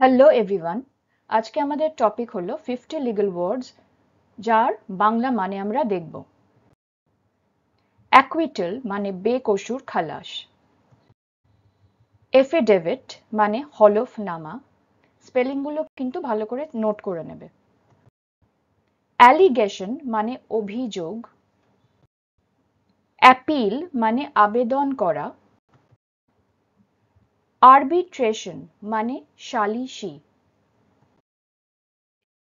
Hello everyone, আজকে আমাদের topic হলো 50 লিগ্যাল ওয়ার্ডস, যার বাংলা মানে আমরা দেখব। অ্যাকুইটাল মানে বেকসুর খালাস, এফিডেভিট মানে হলফনামা, স্পেলিংগুলো কিন্তু ভালো করে নোট করে নেবে। অ্যালিগেশন মানে অভিযোগ, অ্যাপিল মানে আবেদন করা, আরবিট্রেশন মানে সালিসি,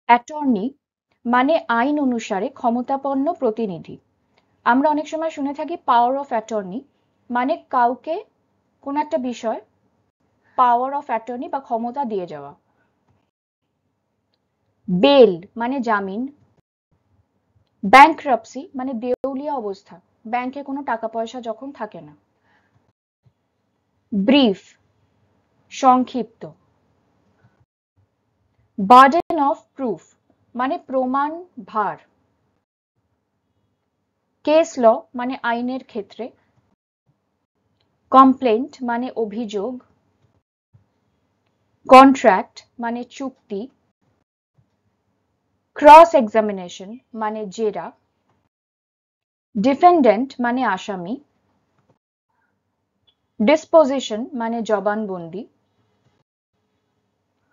অ্যাটর্নি মানে আইন অনুসারে ক্ষমতাপন্ন প্রতিনিধি। আমরা অনেক সময় শুনে থাকি পাওয়ার অফ অ্যাটর্নি, মানে কাউকে কোনো একটা বিষয় পাওয়ার অফ অ্যাটর্নি বা ক্ষমতা দিয়ে যাওয়া। বেল মানে জামিন, ব্যাংক্রাপসি মানে দেউলিয়া অবস্থা, ব্যাংকে কোনো টাকা পয়সা যখন থাকে না। ব্রিফ সংক্ষিপ্ত। বার্ডেন অফ প্রুফ মানে প্রমাণ ভার। কেস ল মানে আইনের ক্ষেত্রে। কমপ্লেন্ট মানে অভিযোগ। কন্ট্রাক্ট মানে চুক্তি। ক্রস এক্সামিনেশন মানে জেরা। ডিফেন্ডেন্ট মানে আসামি। ডিসপোজিশন মানে জবানবন্দি।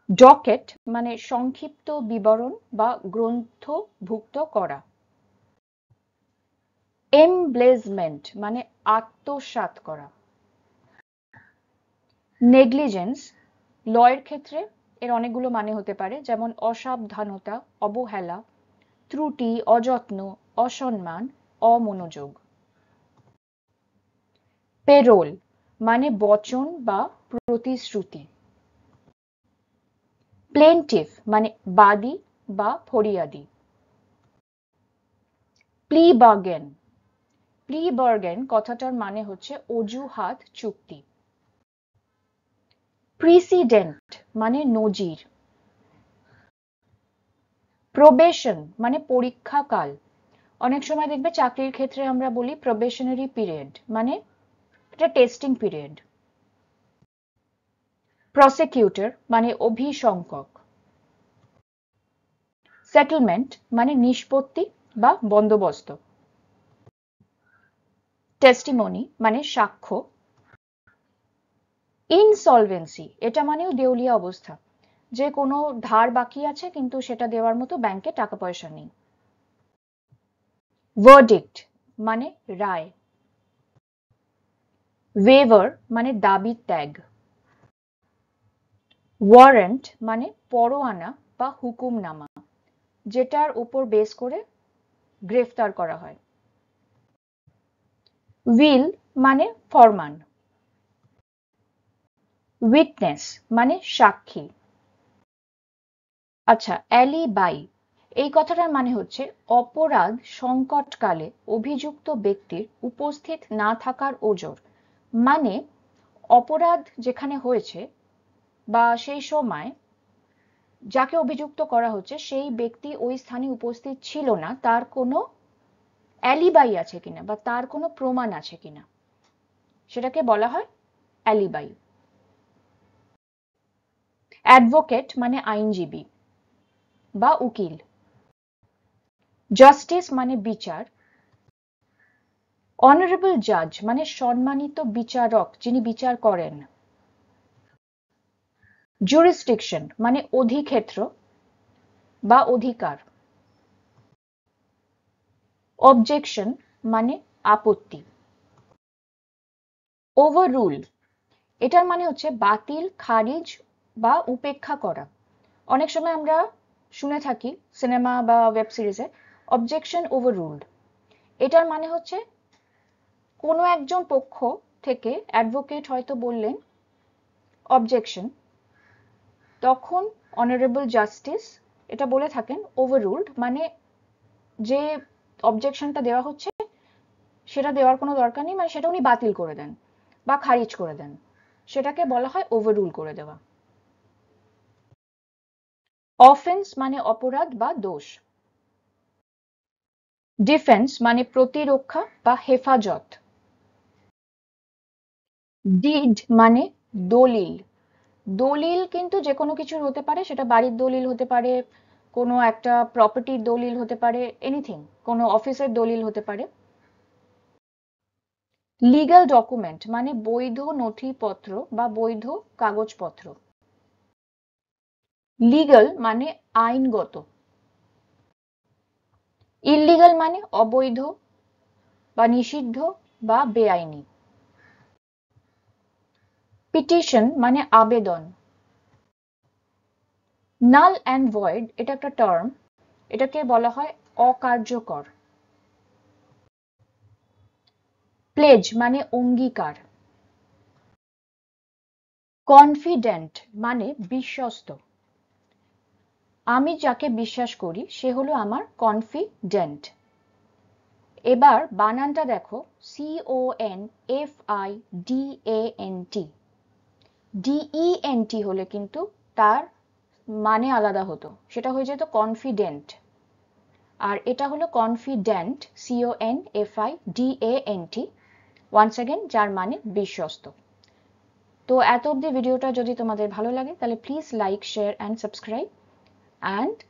ডকেট মানে সংক্ষিপ্ত বিবরণ বা গ্রন্থভুক্ত করা। এমব্লেজমেন্ট মানে আত্মসাৎ করা। নেগলিজেন্স লয়ের ক্ষেত্রে এর অনেকগুলো মানে হতে পারে, যেমন অসাবধানতা, অবহেলা, ত্রুটি, অযত্ন, অসম্মান, অমনোযোগ। পেরোল মানে বচন বা প্রতিশ্রুতি। প্লেন্টিফ মানে বাদী বা ফরিয়াদি। প্লি বার্গেন, প্লি বার্গেন কথাটার মানে হচ্ছে অজুহাত চুক্তি। প্রিসিডেন্ট মানে নজির। প্রবেশন মানে পরীক্ষাকাল, অনেক সময় দেখবে চাকরির ক্ষেত্রে আমরা বলি প্রবেশনারি পিরিয়ড, মানে এটা টেস্টিং পিরিয়ড। প্রসিকিউটর মানে অভিশংসক। সেটেলমেন্ট মানে নিষ্পত্তি বা বন্দোবস্ত। টেস্টিমনি মানে সাক্ষ্য। ইনসলভেন্সি এটা মানেও দেউলিয়া অবস্থা, যে কোনো ধার বাকি আছে কিন্তু সেটা দেওয়ার মতো ব্যাংকে টাকা পয়সা নেই। ভার্ডিক্ট মানে রায়। ওয়েভার মানে দাবি ত্যাগ। ওয়ারেন্ট মানে পরোয়ানা বা হুকুমনামা, যেটার উপর বেস করে গ্রেফতার করা হয়। উইল মানে ফরমান। উইটনেস মানে সাক্ষী। আচ্ছা, অ্যালিবাই এই কথাটার মানে হচ্ছে অপরাধ সংকটকালে অভিযুক্ত ব্যক্তির উপস্থিত না থাকার ওজর, মানে অপরাধ যেখানে হয়েছে বা সেই সময় যাকে অভিযুক্ত করা হচ্ছে সেই ব্যক্তি ওই স্থানে উপস্থিত ছিল না, তার কোনো অ্যালিবাই আছে কিনা বা তার কোনো প্রমাণ আছে কিনা, সেটাকে বলা হয় অ্যালিবাই। অ্যাডভোকেট মানে আইনজীবী বা উকিল। জাস্টিস মানে বিচার। অনারেবল জাজ মানে সম্মানিত বিচারক, যিনি বিচার করেন। জুরিসডিকশন মানে অধিক্ষেত্র বা অধিকার। অবজেকশন মানে আপত্তি। ওভাররুল এটার মানে হচ্ছে বাতিল, খারিজ বা উপেক্ষা করা। অনেক সময় আমরা শুনে থাকি সিনেমা বা ওয়েব সিরিজে অবজেকশন ওভাররুলড। এটার মানে হচ্ছে কোনো একজন পক্ষ থেকে অ্যাডভোকেট হয়তো বললেন অবজেকশন, তখন অনারেবল জাস্টিস এটা বলে থাকেন ওভাররুলড, মানে যে অবজেকশনটা দেওয়া হচ্ছে সেটা দেওয়ার কোনো দরকার নেই, মানে সেটা উনি বাতিল করে দেন বা খারিজ করে দেন, সেটাকে বলা হয় ওভাররুল করে দেওয়া। অফেন্স মানে অপরাধ বা দোষ। ডিফেন্স মানে প্রতিরক্ষা বা হেফাজত। ডিড মানে দলিল, দলিল কিন্তু যে কোনো কিছুর হতে পারে, সেটা বাড়ির দলিল হতে পারে, কোনো একটা প্রপার্টির দলিল হতে পারে, এনিথিং, কোনো অফিসের দলিল হতে পারে। লিগ্যাল ডকুমেন্ট মানে বৈধ নথিপত্র বা বৈধ কাগজপত্র। লিগ্যাল মানে আইনগত। ইললিগাল মানে অবৈধ বা নিষিদ্ধ বা বেআইনি। পিটিশন মানে আবেদন। নাল অ্যান্ড ভয়েড এটা একটা টার্ম, এটাকে বলা হয় অকার্যকর। প্লেজ মানে অঙ্গীকার। কনফিডেন্ট মানে বিশ্বস্ত। আমি যাকে বিশ্বাস করি সে হলো আমার কনফিডেন্ট। এবার বানানটা দেখো, CONFIDENT। DENT হলে কিন্তু তার মানে আলাদা হতো, সেটা হয়ে যেত কনফিডেন্ট। আর এটা হলো কনফিডেন্ট, CONFIDENT, ওয়ান্স অ্যাগেন, যার মানে বিশ্বস্ত। তো এত অবধি ভিডিওটা যদি তোমাদের ভালো লাগে তাহলে please like, share and subscribe, and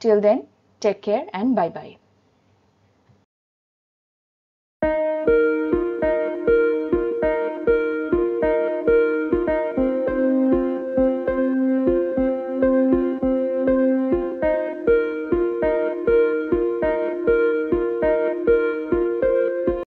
till then take care and bye by.